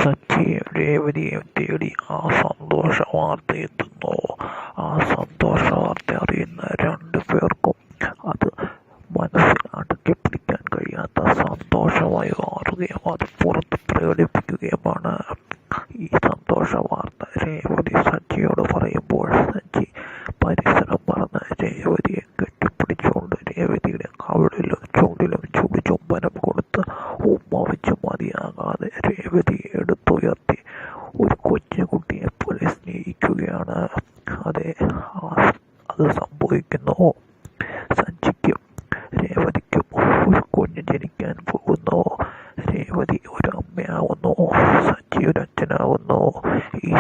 സച്ചിയെയും രേവതിയെയും തേടി ആ സന്തോഷ വാർത്ത എത്തുന്നു. ആ സന്തോഷ വാർത്ത അറിയുന്ന രണ്ടുപേർക്കും അത് മനസ്സിൽ അടക്കി പിടിക്കാൻ കഴിയാത്ത സന്തോഷമായി മാറുകയും അത് പുറത്ത് പ്രകടിപ്പിക്കുകയുമാണ്. ഈ സന്തോഷ വാർത്ത രേവതി സച്ചിയോട് പറയുമ്പോൾ സച്ചി പരിസരം മറന്ന് രേവതിയെ കെട്ടിപ്പിടിച്ചുകൊണ്ട് രേവതിയുടെ കവിളിലും ചുണ്ടിലും ചുംബനം കൊടുത്ത് ഉമ്മ വെച്ച് മതിയാകാതെ രേവതിയെ എടുത്തുയർത്തി ഒരു കൊച്ചുകുട്ടിയെ പോലെ സ്നേഹിക്കുകയാണ്. അത് സംഭവിക്കുന്നു. സച്ചിക്കും രേവതിക്കും ഒരു കുഞ്ഞ് ജനിക്കാൻ പോകുന്നു. രേവതി ഒരു അമ്മയാവുന്നു, സച്ചി ഒരു അച്ഛനാവുന്നു. ഈ